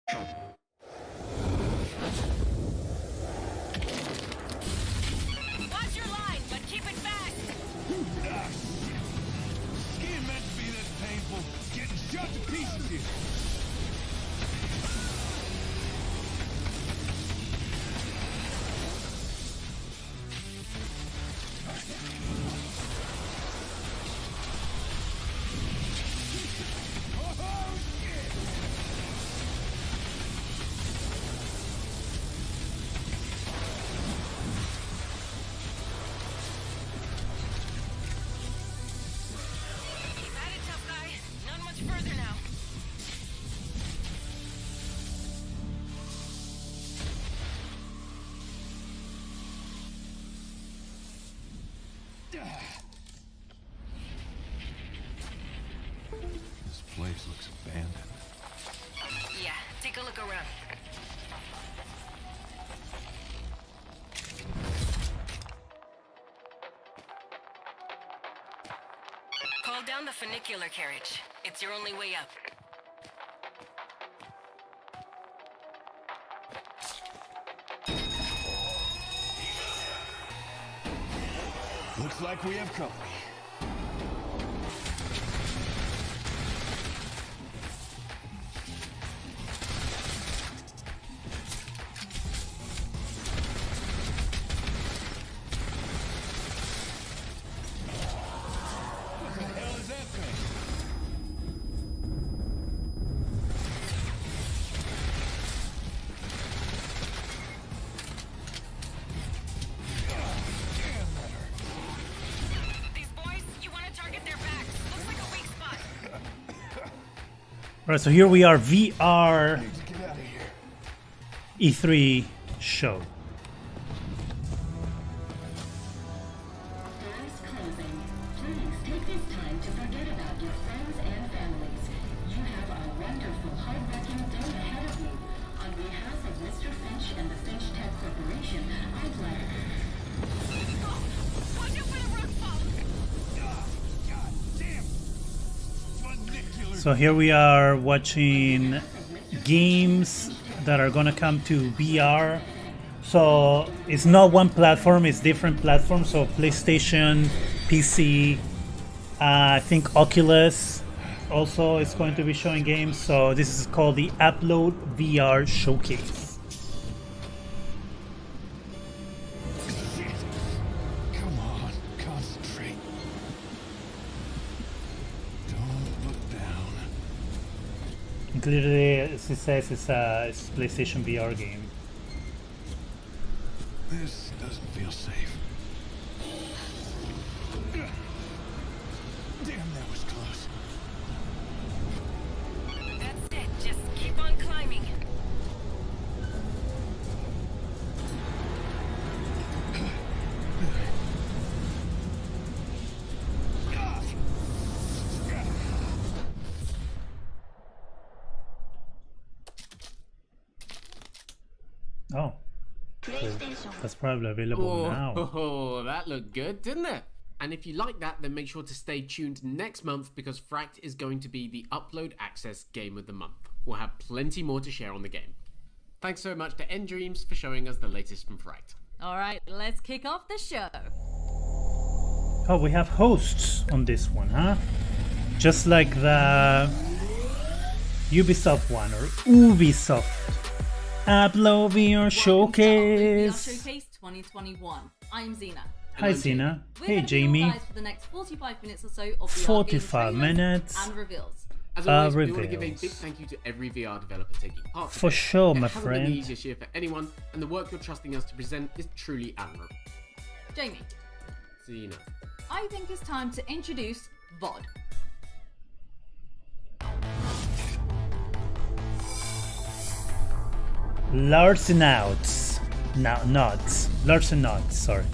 Watch your line, but keep it fast. Skiing meant to be this painful. Getting shot to pieces here. This place looks abandoned. Yeah, take a look around. Call down the funicular carriage. It's your only way up. Looks like we have company. What the hell is that thing? Alright, so here we are, VR E3 show. Doors closing. Please take this time to forget about your friends and families. You have a wonderful, hard-working day ahead of you. On behalf of Mr. Finch and the Finch Tech Corporation, I'd like... Watch out for the rock fall! God damn! So here we are watching games that are gonna come to VR. So it's not one platform, it's different platforms. So PlayStation, PC, I think Oculus also is going to be showing games. So this is called the Upload VR Showcase. Come on, concentrate. Don't look down. Clearly, as it says, it's a PlayStation VR game. This doesn't feel safe. Damn, that was close. That's it, just keep on climbing. Oh, that's probably available now. Oh, that looked good, didn't it? And if you like that, then make sure to stay tuned next month because Fract is going to be the Upload Access Game of the Month. We'll have plenty more to share on the game. Thanks so much to N-Dreams for showing us the latest from Fract. Alright, let's kick off the show. Oh, we have hosts on this one, huh? Just like the Ubisoft one or Ubisoft. Upload VR Showcase. VR Showcase 2021. I'm Xena. Hi Xena. We're Hey gonna be Jamie. your guides for the next 45 minutes or so of VR 45 game trailers minutes. and reveals. As always, we want to give a reveals. big thank you to every VR developer taking part. For today. sure, It my hasn't been friend. the easiest year for anyone, and the work you're trusting us to present is truly admirable. Jamie, Xena. I think it's time to introduce VOD. Larsenouts. No, nuts. Larsenauts, sorry.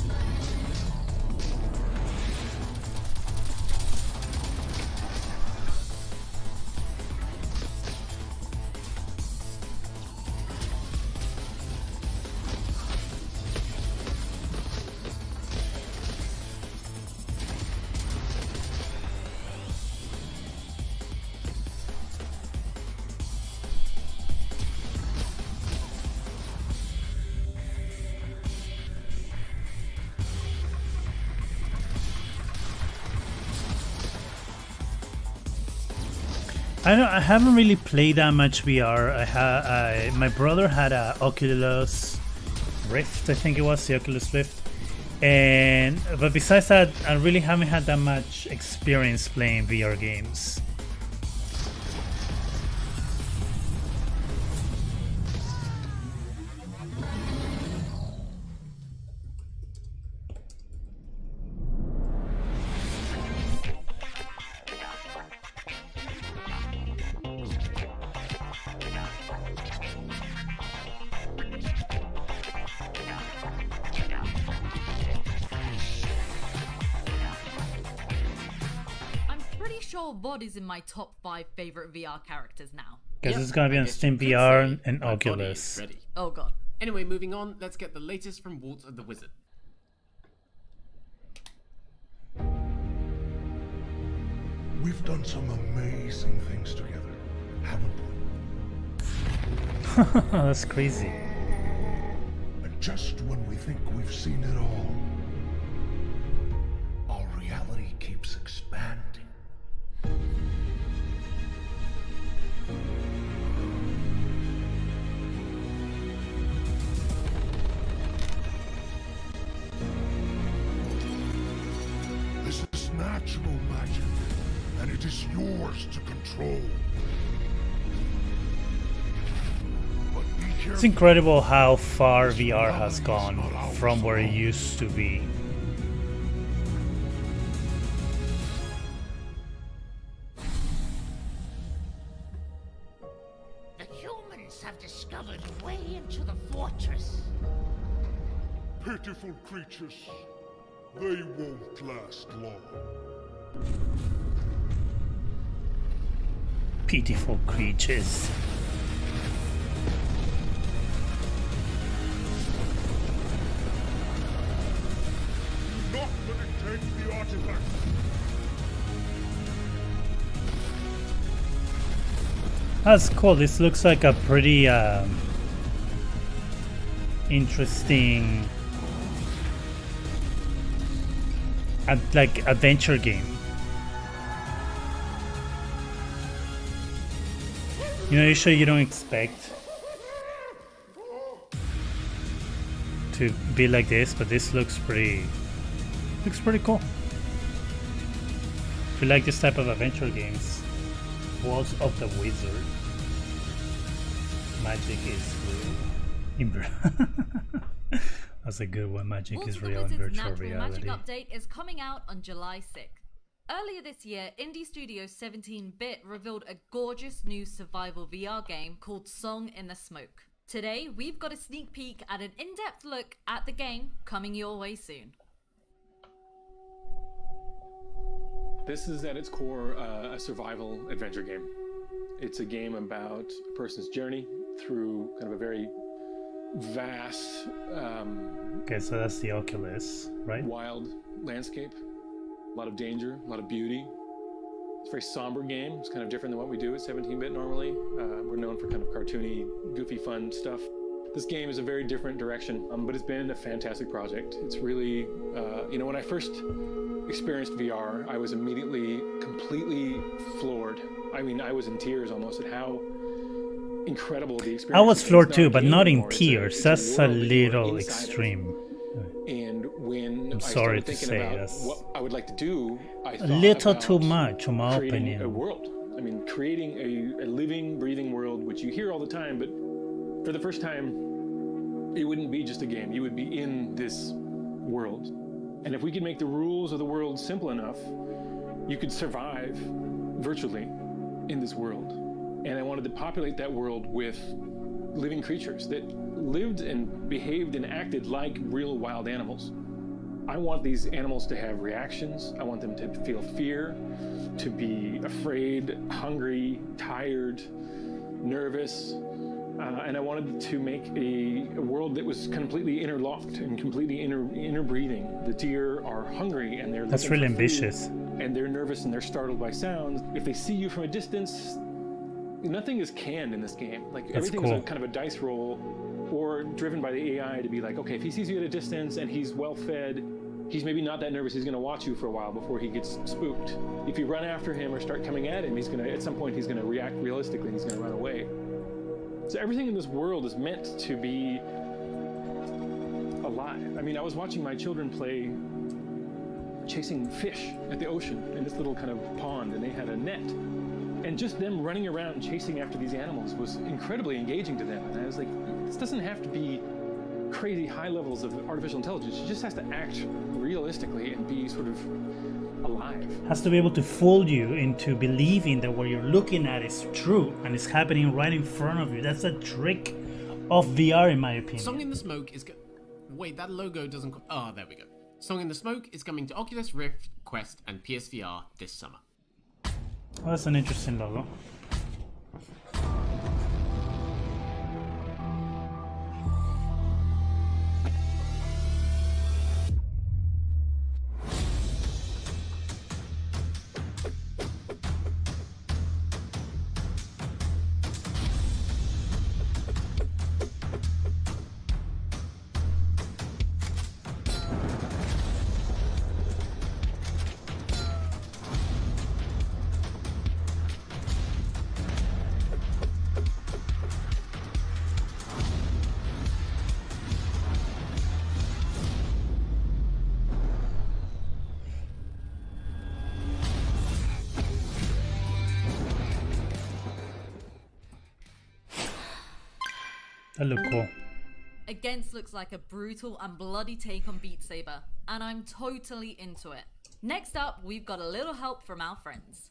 I haven't really played that much VR. My brother had a Oculus Rift, I think it was the Oculus Rift, but besides that, I really haven't had that much experience playing VR games. Sure, VOD is in my top 5 favorite VR characters now. Because it's gonna be on Steam VR and Oculus. Oh god. Anyway, moving on, let's get the latest from Walt the Wizard. We've done some amazing things together, haven't we? That's crazy. And just when we think we've seen it all, our reality keeps expanding. This is natural magic, and it is yours to control. But be careful. It's incredible how far VR has gone from where it used to be. The humans have discovered a way into the fortress. Pitiful creatures. They won't last long. Pitiful creatures. Do not let it take the artifact. That's cool. This looks like a pretty interesting like adventure game. You know, usually you don't expect to be like this, but this looks pretty cool. If you like this type of adventure games, Walls of the Wizard. Magic is real. That's a good one. Magic is real in virtual reality. Magic update is coming out on July 6th. Earlier this year, indie studio 17-Bit revealed a gorgeous new survival VR game called Song in the Smoke. Today, we've got a sneak peek at an in-depth look at the game coming your way soon. This is at its core a survival adventure game. It's a game about a person's journey through kind of a very vast, okay, so that's the Oculus, right? wild landscape. A lot of danger, a lot of beauty. It's a very somber game. It's kind of different than what we do at 17-Bit normally. We're known for kind of cartoony, goofy, fun stuff. This game is a very different direction, but it's been a fantastic project. It's really, you know, when I first experienced VR, I was immediately completely floored. I mean, I was in tears almost at how incredible the experience. I was floored too, but not in anymore. tears. That's a little extreme. And when I'm I sorry started to thinking say about that's what I would like to do, I a thought little about too much, in my creating opinion. a world. I mean, creating a living, breathing world, which you hear all the time, but for the first time, it wouldn't be just a game. You would be in this world. And if we could make the rules of the world simple enough, you could survive virtually in this world. And I wanted to populate that world with living creatures that lived and behaved and acted like real wild animals. I want these animals to have reactions. I want them to feel fear, to be afraid, hungry, tired, nervous. And I wanted to make a world that was completely interlocked and completely interbreathing. The deer are hungry and they're That's looking really for food, ambitious. and they're nervous and they're startled by sounds. If they see you from a distance, nothing is canned in this game. Like everything is cool. a kind of a dice roll, or driven by the AI to be like, okay, if he sees you at a distance and he's well fed, he's maybe not that nervous. He's going to watch you for a while before he gets spooked. If you run after him or start coming at him, he's going to, at some point, he's going to react realistically and he's going to run away. So everything in this world is meant to be alive. I mean, I was watching my children play chasing fish at the ocean in this little kind of pond, and they had a net. And just them running around chasing after these animals was incredibly engaging to them. And I was like, this doesn't have to be crazy high levels of artificial intelligence. It just has to act realistically and be sort of alive. Has to be able to fool you into believing that what you're looking at is true and it's happening right in front of you. That's a trick of VR, in my opinion. Song in the Smoke is wait, that logo doesn't oh, there we go. Song in the Smoke is coming to Oculus Rift, Quest, and PSVR this summer. Oh, that's an interesting logo. That look cool. Against looks like a brutal and bloody take on Beat Saber, and I'm totally into it. Next up, we've got a little help from our friends.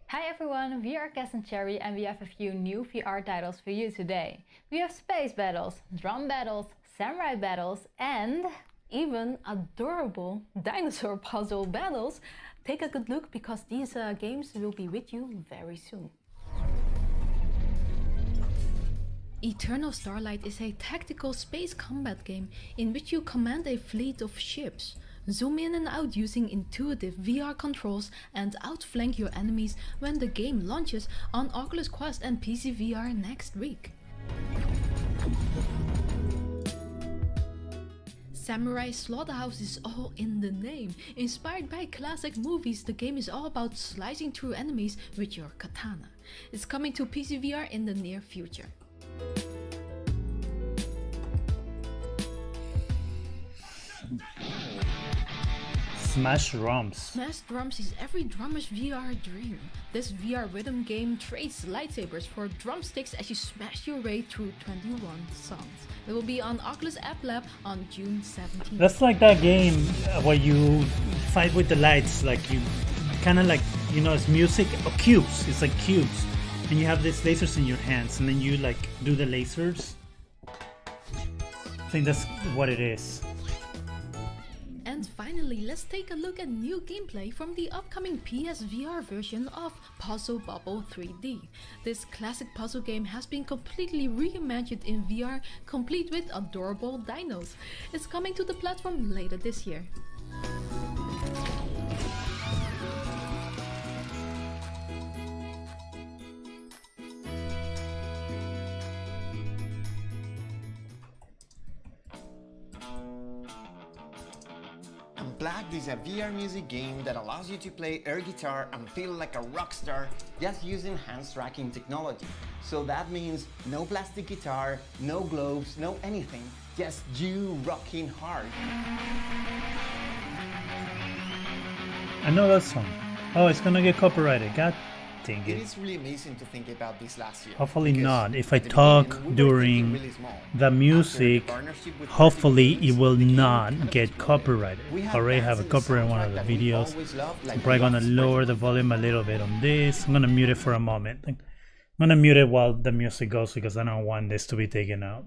Hi everyone, we are Cass and Cherry and we have a few new VR titles for you today. We have space battles, drum battles, samurai battles, and even adorable dinosaur puzzle battles. Take a good look because these games will be with you very soon. Eternal Starlight is a tactical space combat game in which you command a fleet of ships, zoom in and out using intuitive VR controls, and outflank your enemies when the game launches on Oculus Quest and PSVR next week. Samurai Slaughterhouse is all in the name. Inspired by classic movies, the game is all about slicing through enemies with your katana. It's coming to PSVR in the near future. Smash Drums. Smash Drums is every drummer's VR dream. This VR rhythm game trades lightsabers for drumsticks as you smash your way through 21 songs. It will be on Oculus App Lab on June 17th. That's like that game where you fight with the lights, like you kind of like, you know, it's music or cubes. It's like cubes, and you have these lasers in your hands, and then you like do the lasers. I think that's what it is. And finally, let's take a look at new gameplay from the upcoming PSVR version of Puzzle Bobble 3D. This classic puzzle game has been completely reimagined in VR, complete with adorable dinos. It's coming to the platform later this year. Unplugged is a VR music game that allows you to play air guitar and feel like a rock star just using hands tracking technology. So that means no plastic guitar, no gloves, no anything, just you rocking hard. I know that song. Oh, it's gonna get copyrighted. God dang It it. is really amazing to think about this last year. Hopefully because not. If I at the talk beginning, we were during thinking really small. the music, After the partnership with hopefully Vertigo it will Games, not kind of get exploded. copyrighted. We I already have a bands in the copyright in one of soundtrack the that we videos. always loved, like I'm probably gonna Lost lower the volume a little bit on this. I'm gonna mute it for a moment. I'm gonna mute it while the music goes because I don't want this to be taken out.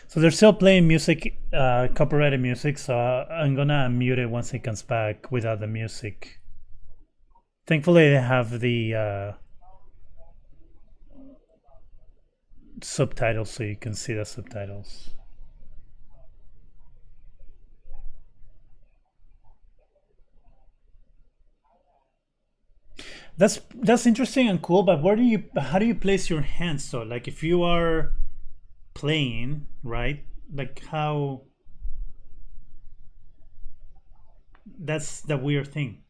So they're still playing music, copyrighted music, so I'm gonna mute it once it comes back without the music. Thankfully they have the subtitles so you can see the subtitles. That's interesting and cool, but how do you place your hands though? Like if you are playing, right? Like how that's the weird thing.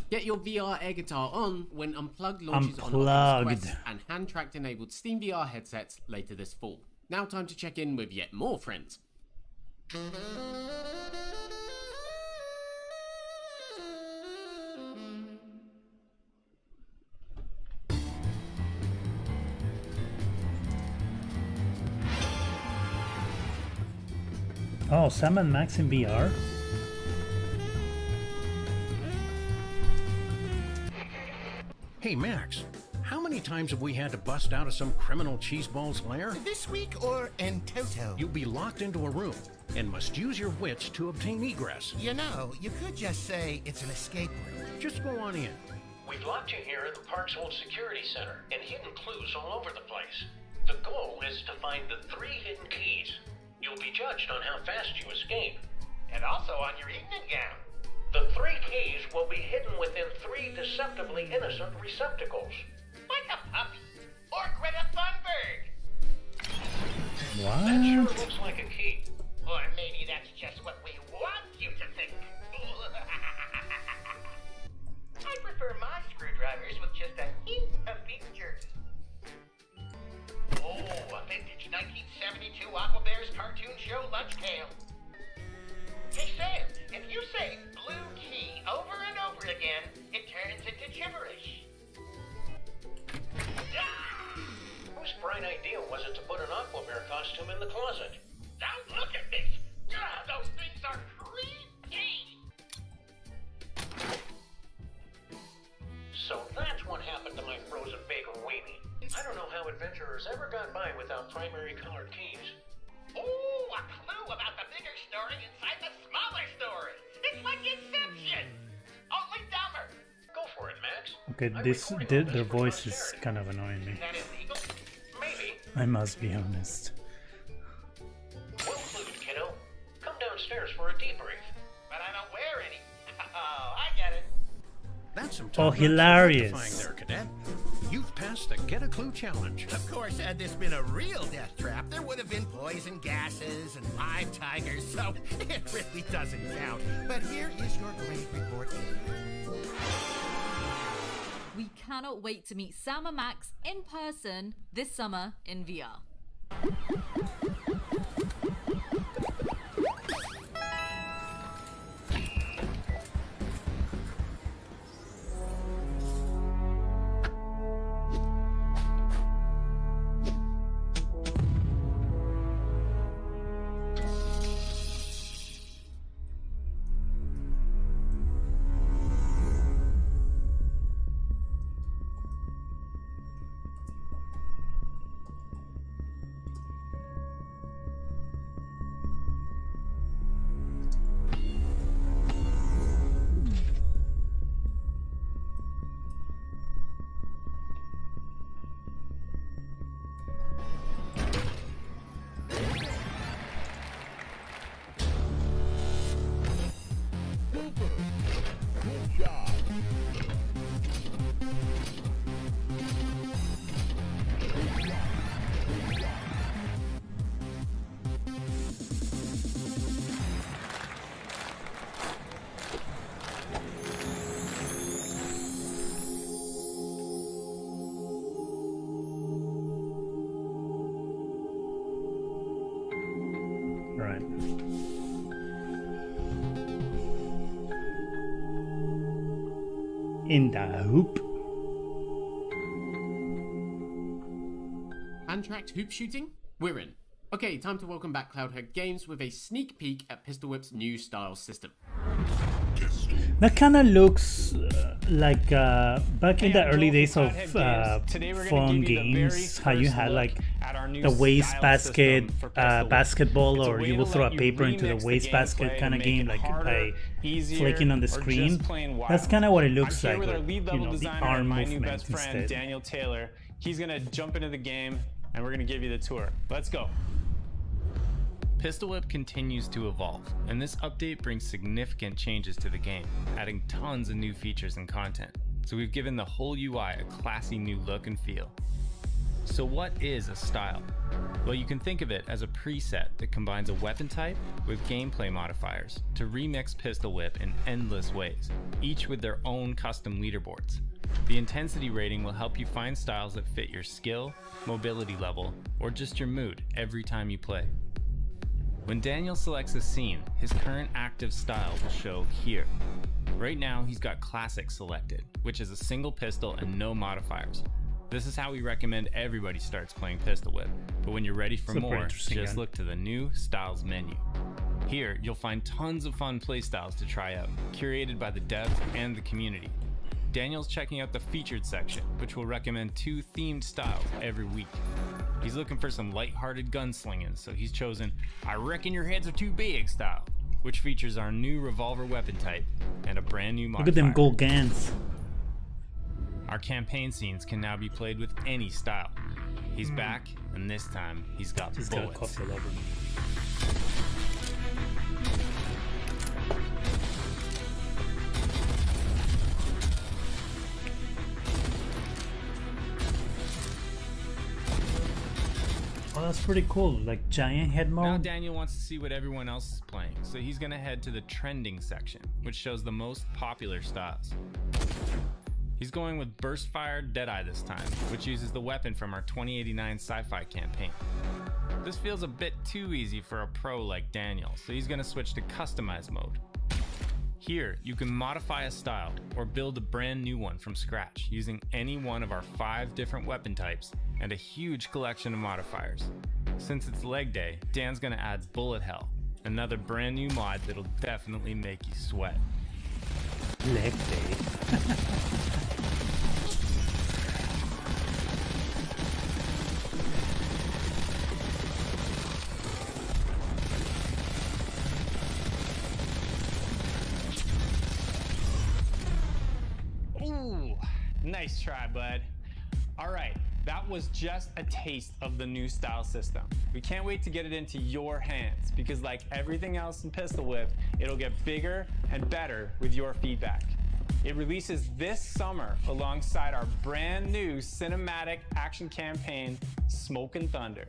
Get your VR air guitar on when Unplugged launches on Oculus Unplugged. Quest and hand-tracked enabled Steam VR headsets later this fall. Now time to check in with yet more friends. Oh, Sam and Max in VR? Hey Max, how many times have we had to bust out of some criminal cheeseball's lair? This week or in toto? You'll be locked into a room and must use your wits to obtain egress. You know, you could just say it's an escape room. Just go on in. We've locked you here in the park's old security center and hidden clues all over the place. The goal is to find the 3 hidden keys. You'll be judged on how fast you escape. And also on your evening gown. The 3 keys will be hidden within 3 deceptively innocent receptacles. Like a puppy or Greta Thunberg. What? That sure looks like a key. Or maybe that's just what we want you to think. I prefer my screwdrivers with just a hint of features. Oh, a vintage 1972 Aquabears cartoon show lunch pail. Hey Sam, if you say blue key over and over again, it turns into gibberish. Whose bright idea was it to put an Aquabear costume in the closet? Don't look at this! Those things are creepy! So that's what happened to my frozen bacon weenie. I don't know how adventurers ever got by without primary colored keys. Oh, a clue about the bigger story inside the smaller story. It's like Inception. Only dumber. Go for it, Max. Okay, their voice is kind of annoying me. Is that illegal? Maybe. I must be honest. Well clued, kiddo. Come downstairs for a debrief. But I don't wear any. Oh, I get it. That's some Oh, top-notch hilarious. identifying there, cadet. You've passed the Get a Clue challenge. Of course, had this been a real death trap, there would have been poison gases and live tigers, so it really doesn't count. But here is your great report. We cannot wait to meet Sam and Max in person this summer in VR. Right. In the hoop. Hand-tracked hoop shooting? We're in. Okay, time to welcome back Cloudhead Games with a sneak peek at Pistol Whip's new style system. That kind of looks like back in the early days of phone games, how you had like the waste basket basketball, or you will throw a paper into the waste basket kind of game, like by flicking on the screen. That's kind of what it looks like, with, you know, the arm movement instead. Daniel Taylor. He's gonna jump into the game, and we're gonna give you the tour. Let's go. Pistol Whip continues to evolve, and this update brings significant changes to the game, adding tons of new features and content. So we've given the whole UI a classy new look and feel. So what is a style? Well, you can think of it as a preset that combines a weapon type with gameplay modifiers to remix Pistol Whip in endless ways, each with their own custom leaderboards. The intensity rating will help you find styles that fit your skill, mobility level, or just your mood every time you play. When Daniel selects a scene, his current active style will show here. Right now, he's got Classic selected, which is a single pistol and no modifiers. This is how we recommend everybody starts playing Pistol Whip, but when you're ready for more, just look to the new Styles menu. Here, you'll find tons of fun playstyles to try out, curated by the devs and the community. Daniel's checking out the featured section, which will recommend 2 themed styles every week. He's looking for some light-hearted gunslinging, so he's chosen I Reckon Your Heads Are Too Big style, which features our new revolver weapon type and a brand new modifier. Look at them gold Gans. Our campaign scenes can now be played with any style. He's back, and this time he's got bullets. Got a coffee lover. Oh, that's pretty cool, like giant head mode. Now Daniel wants to see what everyone else is playing, so he's gonna head to the trending section, which shows the most popular styles. He's going with Burst Fire Deadeye this time, which uses the weapon from our 2089 sci-fi campaign. This feels a bit too easy for a pro like Daniel, so he's gonna switch to Customize mode. Here, you can modify a style or build a brand new one from scratch using any one of our 5 different weapon types and a huge collection of modifiers. Since it's leg day, Dan's gonna add Bullet Hell, another brand new mod that'll definitely make you sweat. Leg day. Ooh, nice try, bud. All right, that was just a taste of the new style system. We can't wait to get it into your hands because like everything else in Pistol Whip, it'll get bigger and better with your feedback. It releases this summer alongside our brand new cinematic action campaign, Smoke and Thunder.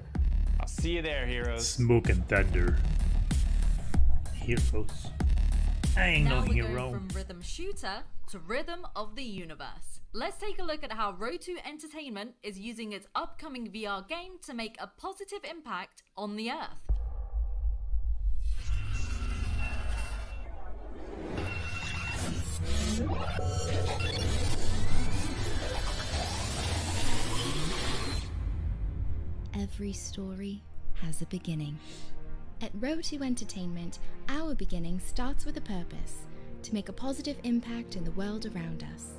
I'll see you there, heroes. Smoke and Thunder. Heroes. I ain't no hero. Now we're going from rhythm shooter to rhythm of the universe. Let's take a look at how Road to Entertainment is using its upcoming VR game to make a positive impact on the Earth. Every story has a beginning. At Road to Entertainment, our beginning starts with a purpose, to make a positive impact in the world around us.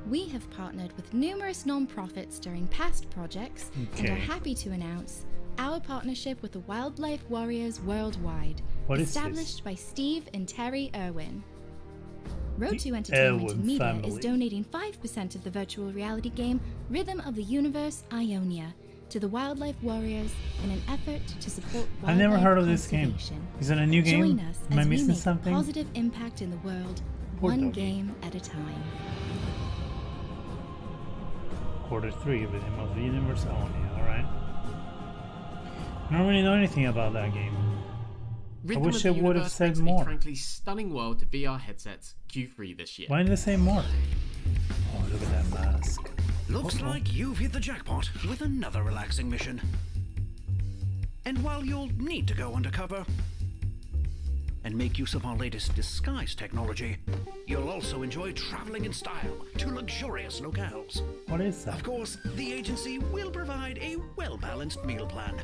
We have partnered with numerous non-profits during past projects and are happy to announce our partnership with the Wildlife Warriors Worldwide, established by Steve and Terry Irwin. Road to Entertainment and Media is donating 5% of the virtual reality game Rhythm of the Universe Ionia to the Wildlife Warriors in an effort to support wildlife I've never heard of this game. Is it a new game? Join us Am I as we missing make something? a positive impact in the world, one game at a time. Quarter 3, Rhythm of the Universe Ionia, alright. I don't really know anything about that game. Rhythm I wish of it the would have Universe said brings more. a frankly stunning world to VR headsets Q3 this year. Why didn't they say more? Oh, look at that mask. Looks like you've hit the jackpot with another relaxing mission. And while you'll need to go undercover and make use of our latest disguise technology, you'll also enjoy traveling in style to luxurious locales. What is that? Of course, the agency will provide a well-balanced meal plan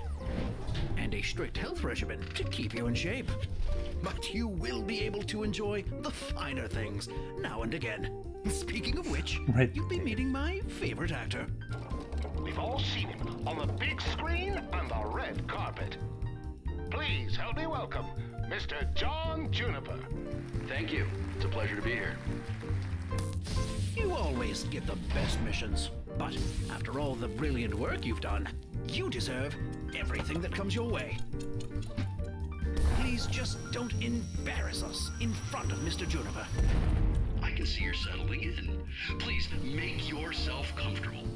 and a strict health regimen to keep you in shape. But you will be able to enjoy the finer things now and again. Speaking of which, you'll be meeting my favorite actor. We've all seen him on the big screen and the red carpet. Please help me welcome Mr. John Juniper. Thank you. It's a pleasure to be here. You always get the best missions, but after all the brilliant work you've done, You deserve everything that comes your way. Please just don't embarrass us in front of Mr. Juniper. I can see you're settling in. Please make yourself comfortable.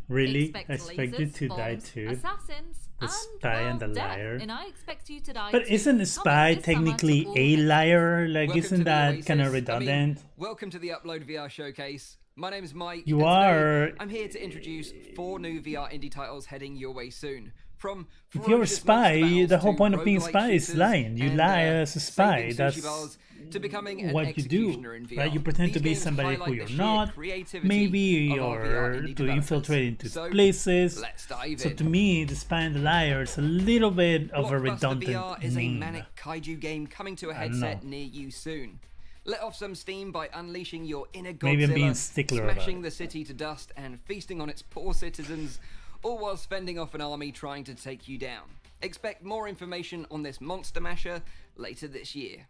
Really? I expect you to die too? Assassins, The spy and the liar. and I expect you to die But too. isn't a spy technically a liar? Like, Welcome to isn't the that Oasis. kind of I mean, redundant? welcome to the Upload VR showcase. My name is Mike. You and are- today I'm here to introduce 4 new VR indie titles heading your way soon. From If you're a ferocious spy, monster the whole battles point to of being a roguelike spy is shooters lying. You and, lie as a spy. saving sushi That's bars to becoming an what you do. executioner in VR. Right? You pretend to These be games somebody highlight who the you're sheer not. creativity Maybe of our VR you're indie to developers. infiltrate into So, places. let's dive So in. to me, the spy and the liar is a little bit of a Blockbuster redundant VR is a name. manic kaiju game coming to a I don't headset know. near you soon. Let off some steam by unleashing your inner Godzilla, Maybe I'm being stickler about smashing it. the city to dust and feasting on its poor citizens, all while fending off an army trying to take you down. Expect more information on this monster masher later this year.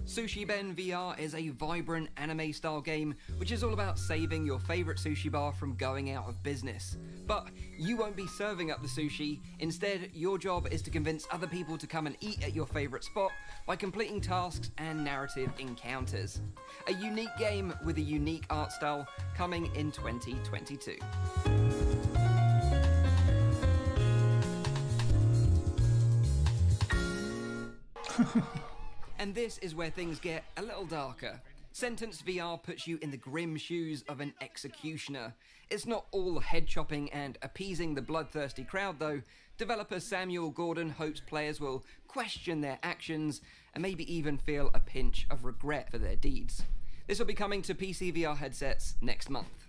Sushi Ben VR is a vibrant anime-style game which is all about saving your favourite sushi bar from going out of business. But you won't be serving up the sushi. Instead, your job is to convince other people to come and eat at your favourite spot by completing tasks and narrative encounters. A unique game with a unique art style coming in 2022. And this is where things get a little darker. Sentence VR puts you in the grim shoes of an executioner. It's not all head chopping and appeasing the bloodthirsty crowd though. Developer Samuel Gordon hopes players will question their actions and maybe even feel a pinch of regret for their deeds. This will be coming to PC VR headsets next month.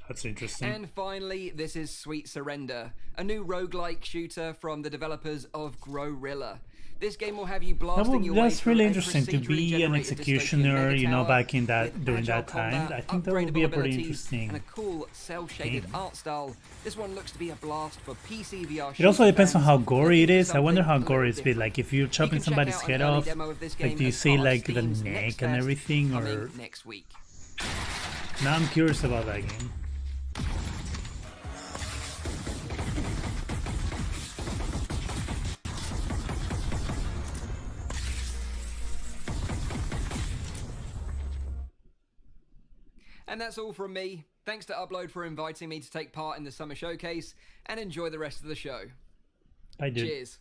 That's interesting. And finally, this is Sweet Surrender, a new roguelike shooter from the developers of Growrilla. This game will have you blasting your way That's through really a interesting to be an procedurally generated executioner, dystopian you know, megatower back in that with during agile that time. combat, I think that would be a upgradable pretty abilities, interesting and a cool cel-shaded game. art style. This one looks to be a blast for PC VR. It also shooter depends on fans how gory it is. I wonder how something a gory little it's been. Like if you're chopping can check somebody's out an head early off, demo of this like game do you as see part of like the Steam's neck Next and Fest everything, or coming next week. now I'm curious about that game. And that's all from me. Thanks to Upload for inviting me to take part in the summer showcase, and enjoy the rest of the show. I did. Cheers.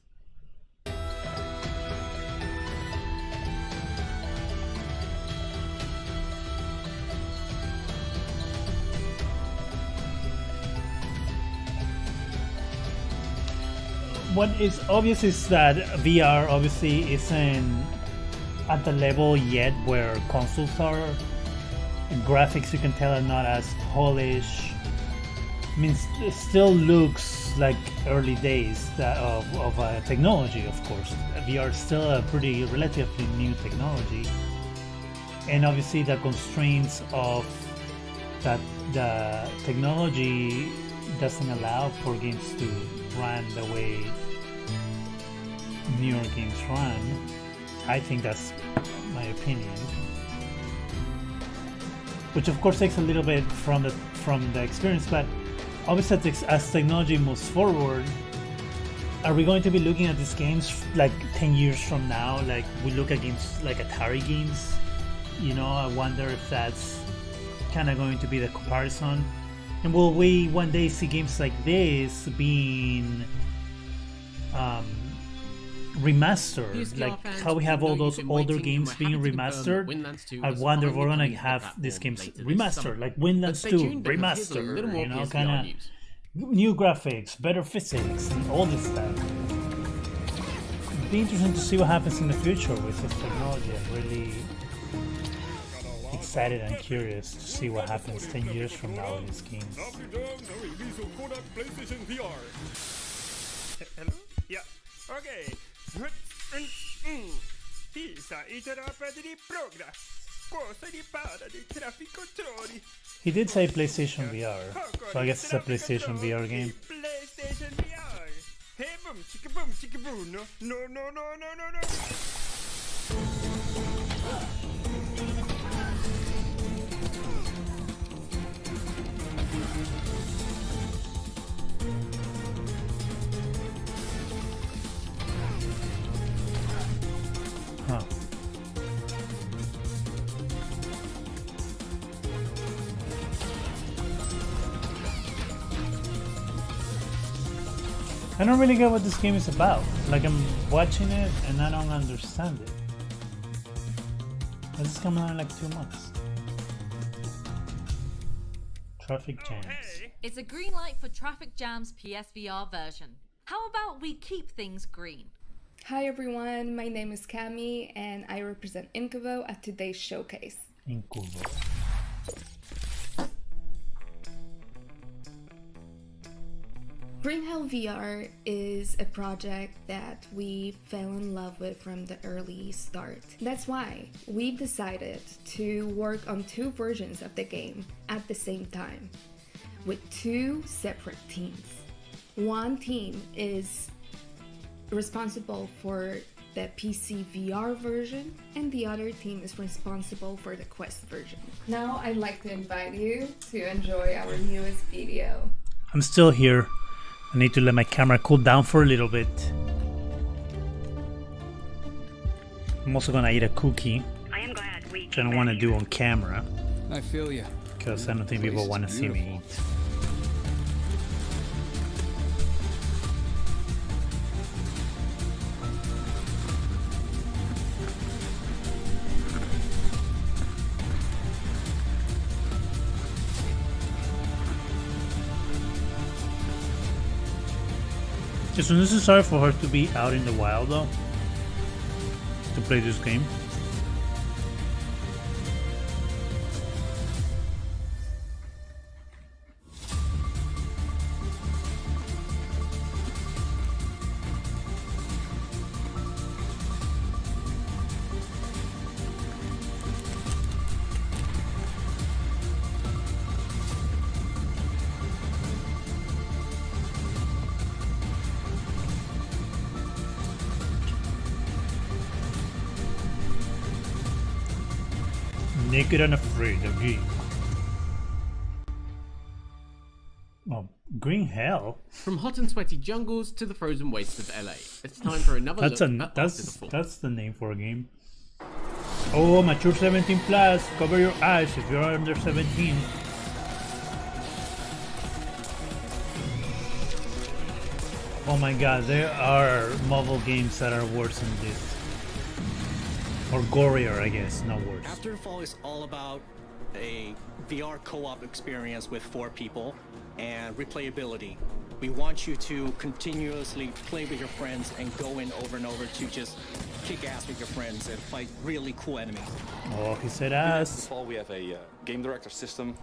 What is obvious is that VR obviously isn't at the level yet where consoles are. Graphics, you can tell, are not as polished. I mean, it still looks like early days of technology, of course. VR is still a pretty relatively new technology. And obviously the constraints of that the technology doesn't allow for games to run the way newer games run. I think that's my opinion. Which of course takes a little bit from the experience, but obviously as technology moves forward, are we going to be looking at these games like 10 years from now, like we look at games like Atari games? You know, I wonder if that's kind of going to be the comparison. And will we one day see games like this being remastered, like how we have all those older games being remastered? I wonder if we're gonna have these games remastered, like Windlands 2 remastered, you know, kind of new graphics, better physics, and all this stuff. It'd be interesting to see what happens in the future with this technology. I'm really excited and curious to see what happens 10 years from now with these games. Hello? Yeah. Okay. Tisa i terapia di progress. Cosa di para di traffic controlli. He did say PlayStation VR, so I guess it's a PlayStation VR game. PlayStation VR. Hey boom, chicka boom, chicka boom. No, no, no, no, no, no, no. Huh. I don't really get what this game is about. Like, I'm watching it and I don't understand it. This is coming out in like 2 months. Traffic jams. It's a green light for Traffic Jam's PSVR version. How about we keep things green? Hi everyone, my name is Cami and I represent Incubo at today's showcase. Incubo. Green Hell VR is a project that we fell in love with from the early start. That's why we decided to work on 2 versions of the game at the same time with 2 separate teams. One team is responsible for the PC VR version and the other team is responsible for the Quest version. Now I'd like to invite you to enjoy our newest video. I'm still here. I need to let my camera cool down for a little bit. I'm also gonna eat a cookie, which I don't want to do on camera. I feel you. Because I don't think people want to see me eat. It's necessary for her to be out in the wild though, to play this game. Naked and afraid of you. Oh, green hell. From hot and sweaty jungles to the frozen wastes of LA, it's time for another That's look a at After the Fall. that's the name for a game. Oh, mature 17 plus. Cover your eyes if you're under 17. Oh my god, there are mobile games that are worse than this. Or gorier, I guess, not worse. After the Fall is all about a VR co-op experience with 4 people and replayability. We want you to continuously play with your friends and go in over and over to just kick ass with your friends and fight really cool enemies. Oh, he said In After the ass. Fall, we have a game director system,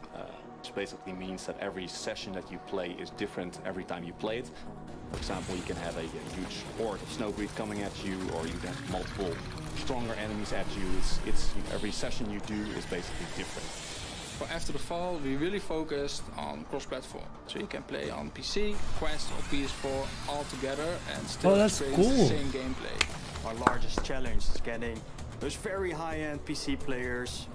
which basically means that every session that you play is different every time you play it. For example, you can have a huge horde of snowbreed coming at you, or you can have multiple stronger enemies at you. It's every session you do is basically different. For After the Fall, we really focused on cross-platform. So you can play on PC, Quest or PS4 all together and still that's experience cool. the same gameplay. Our largest challenge is getting those very high-end PC players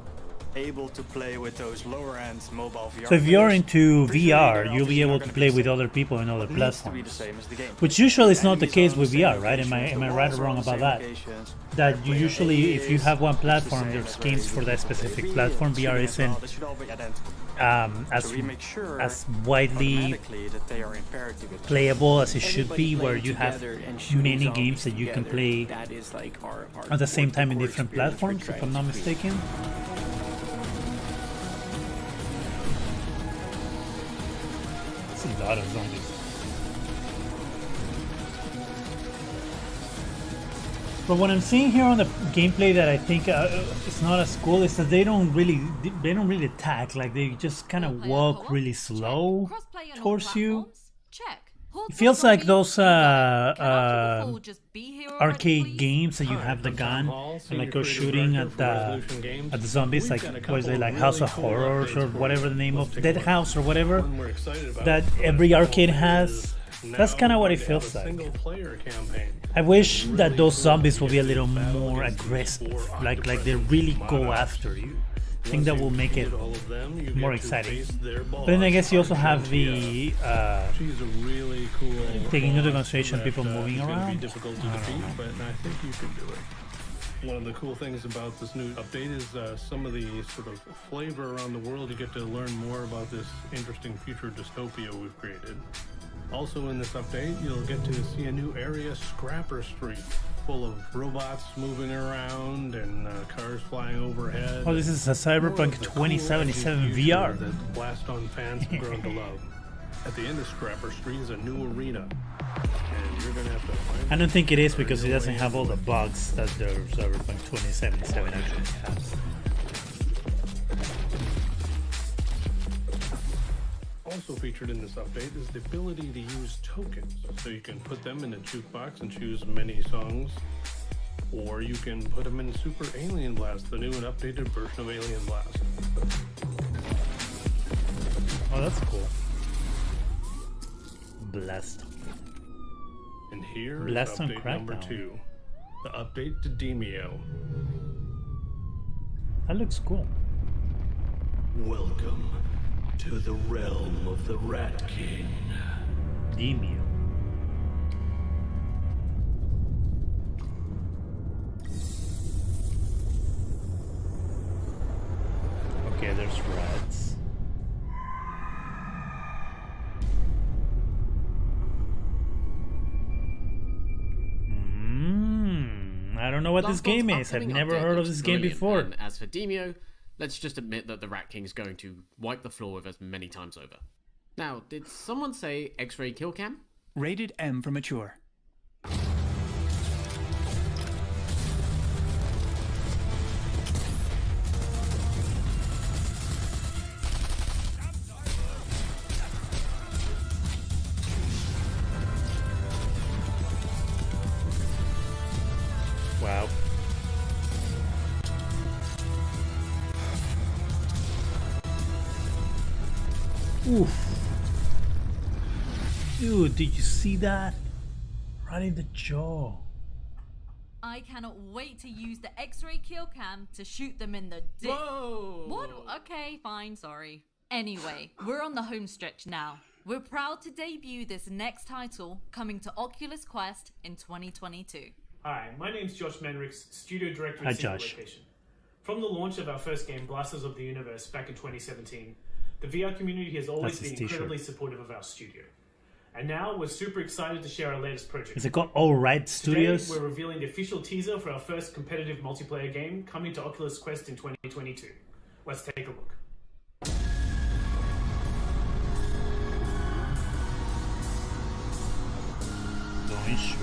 able to play with those lower-end mobile VR. So if you're into Pretty VR, sure you'll be they're able not to gonna play be with the other people on other It needs to be the platforms. same as the game. Which usually is not the Enemies case are on with the VR, same right? Am I locations, the right or walls are wrong on the about same that? locations. That you usually, if you have one platform, same there's as games for that specific platform. VR isn't They should all be identical. as So we make sure as widely automatically that they are in parity with playable as it should be, everybody where you have together and shooting many zombies games that you can together. play That is like our at the same time in core different experience we're platforms, if trying I'm not to create. mistaken. It's a lot of zombies. But what I'm seeing here on the gameplay that I think it's not as cool is that they don't really attack. Like they just kind of walk really slow towards you. It feels like those arcade games that you have the gun and like go shooting at the zombies, like what is it, like House of Horrors or whatever the name of Dead House or whatever that every arcade has. That's kind of what it feels like. I wish that those zombies will be a little more aggressive, like they really go after you. I think that will make it more exciting. But then I guess you also have the taking into consideration people moving around. Difficult to defeat, but I think you can do it. One of the cool things about this new update is some of the sort of flavor around the world. You get to learn more about this interesting future dystopia we've created. Also in this update, you'll get to see a new area, Scrapper Street, full of robots moving around and cars flying overhead. Oh, this is a Cyberpunk 2077 VR. That Blast On fans have grown to love. At the end of Scrapper Street is a new arena. And you're gonna have to find I don't think it is because it doesn't have all the bugs that the Cyberpunk 2077 actually has. Also featured in this update is the ability to use tokens. So you can put them in a jukebox and choose many songs, or you can put them in Super Alien Blast, the new and updated version of Alien Blast. Oh, that's cool. Blast. And here Blast is on update number Crackdown. 2, the update to Demio. That looks cool. Welcome to the realm of the Rat King. Demio. Okay, there's rats. I don't know what this game is. I've never heard of this game before. And as for Demio, let's just admit that the Rat King is going to wipe the floor with us many times over. Now, did someone say X-ray kill cam? Rated M for mature. Wow. Oof. Dude, did you see that? Right in the jaw. I cannot wait to use the X-ray kill cam to shoot them in the dick. Whoa! What? Okay, fine, sorry. Anyway, we're on the home stretch now. We're proud to debut this next title coming to Oculus Quest in 2022. Hi, my name's Josh Menrichs, Studio Director Hi, at Single Josh. Location. From the launch of our first game, Blasters of the Universe, back in 2017, the VR community has always That's his been incredibly t-shirt. supportive of our studio. And now we're super excited to share our latest project. Is it called All Right Studios? Today, we're revealing the official teaser for our first competitive multiplayer game coming to Oculus Quest in 2022. Let's take a look. Don't shoot.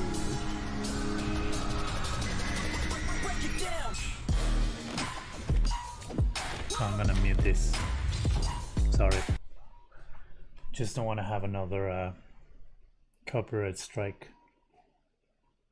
So I'm gonna mute this. Sorry. Just don't want to have another copyright strike.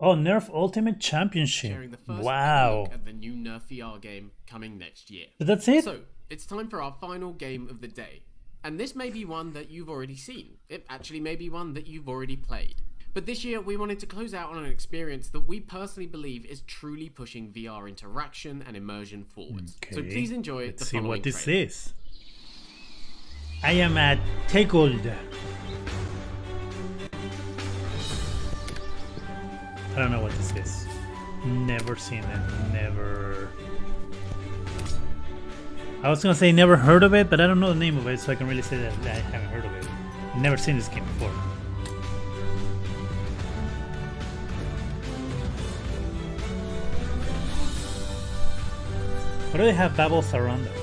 Oh, NERF Ultimate Championship. Sharing the first Wow. look at the new NERF VR game coming next year. But that's it? So, it's time for our final game of the day. And this may be one that you've already seen. It actually may be one that you've already played. But this year, we wanted to close out on an experience that we personally believe is truly pushing VR interaction and immersion forwards. So Okay. please enjoy Let's the see following what this trailer. is. I am at Tickled. I don't know what this is. Never seen it. Never. I was gonna say never heard of it, but I don't know the name of it, so I can really say that I haven't heard of it. Never seen this game before. Why do they have bubbles around them?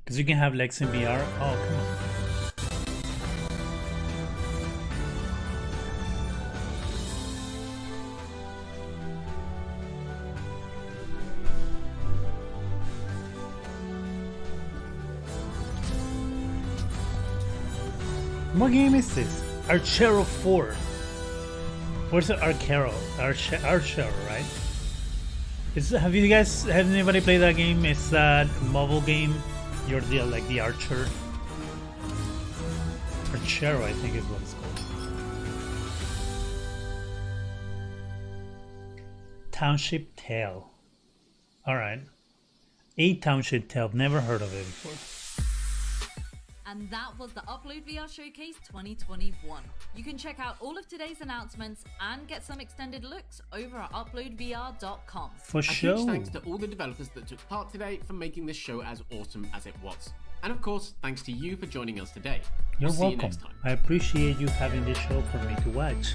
Because you can have legs in VR. Oh, come on. What game is this? Archero 4. Where's the Archero? Archero, right? Have anybody played that game? It's that mobile game. You're the archer. Archero, I think is what it's called. Township Tale. Alright. A Township Tale. Never heard of it before. And that was the Upload VR Showcase 2021. You can check out all of today's announcements and get some extended looks over at uploadvr.com. For A sure. huge thanks to all the developers that took part today for making this show as awesome as it was. And of course, thanks to you for joining us today. You're We'll see welcome. you next time. I appreciate you having this show for me to watch.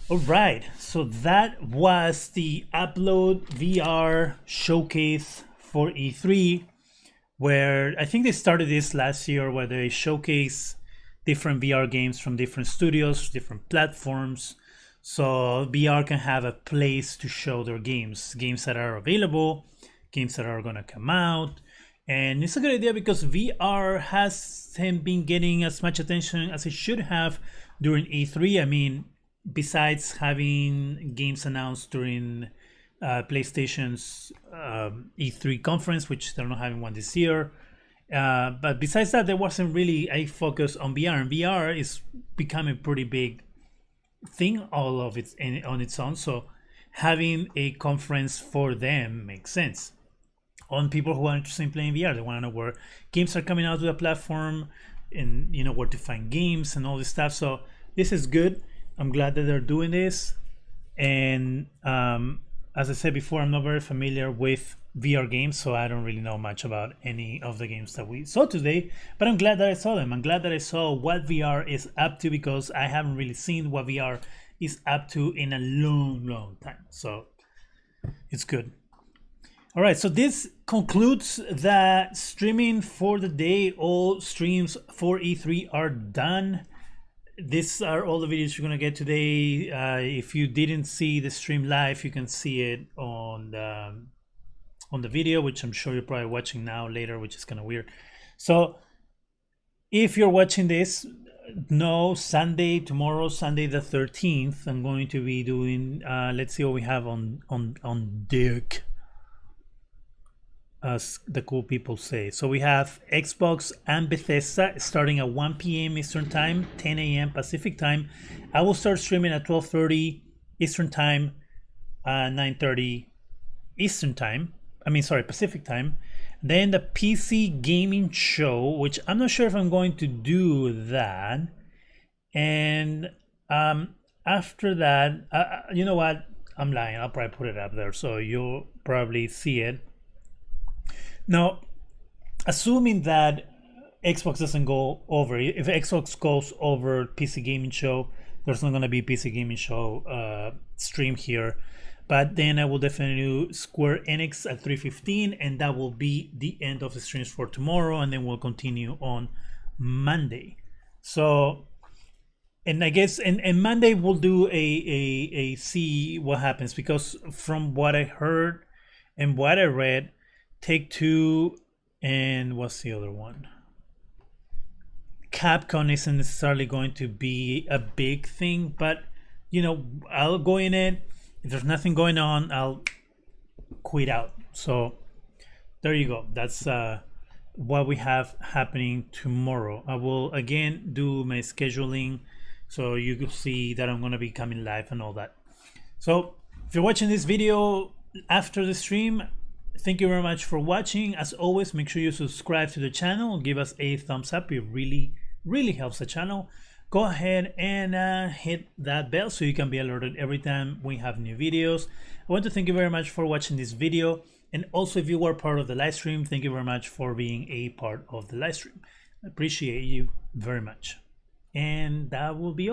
Alright, so that was the Upload VR Showcase for E3, where I think they started this last year, where they showcase different VR games from different studios, different platforms, so VR can have a place to show their games that are available, games that are going to come out. And it's a good idea because VR hasn't been getting as much attention as it should have during E3. I mean, besides having games announced during PlayStation's E3 conference, which they're not having one this year. But besides that, there wasn't really a focus on VR. And VR is becoming a pretty big thing all of it on its own. So having a conference for them makes sense. On people who are interested in playing VR, they want to know where games are coming out to the platform and where to find games and all this stuff. So this is good. I'm glad that they're doing this, and as I said before, I'm not very familiar with VR games, so I don't really know much about any of the games that we saw today, but I'm glad that I saw them. I'm glad that I saw what VR is up to, because I haven't really seen what VR is up to in a long time, so it's good. All right, so this concludes the streaming for the day. All streams for E3 are done. These are all the videos you're going to get today. If you didn't see the stream live, you can see it on the video, which I'm sure you're probably watching now later, which is kind of weird. So if you're watching this, tomorrow, Sunday the 13th, I'm going to be doing, let's see what we have on deck, as the cool people say. So we have Xbox and Bethesda starting at 1 p.m. Eastern Time, 10 a.m. Pacific Time. I will start streaming at 12:30 Eastern Time, 9:30 Eastern Time. Pacific Time. Then the PC Gaming Show, which I'm not sure if I'm going to do that. And after that, you know what? I'm lying. I'll probably put it up there, so you'll probably see it. Now, assuming that Xbox doesn't go over, if Xbox goes over PC Gaming Show, there's not going to be PC Gaming Show stream here. But then I will definitely do Square Enix at 3:15, and that will be the end of the streams for tomorrow, and then we'll continue on Monday. So, and I guess, and Monday we'll do a see what happens, because from what I heard and what I read, Take-Two and what's the other one? Capcom isn't necessarily going to be a big thing, but I'll go in it. If there's nothing going on, I'll quit out. So there you go. That's what we have happening tomorrow. I will again do my scheduling, so you can see that I'm going to be coming live and all that. So if you're watching this video after the stream, thank you very much for watching. As always, make sure you subscribe to the channel, give us a thumbs up. It really helps the channel. Go ahead and hit that bell so you can be alerted every time we have new videos. I want to thank you very much for watching this video, and also if you were part of the live stream, thank you very much for being a part of the live stream. I appreciate you very much, and that will be all.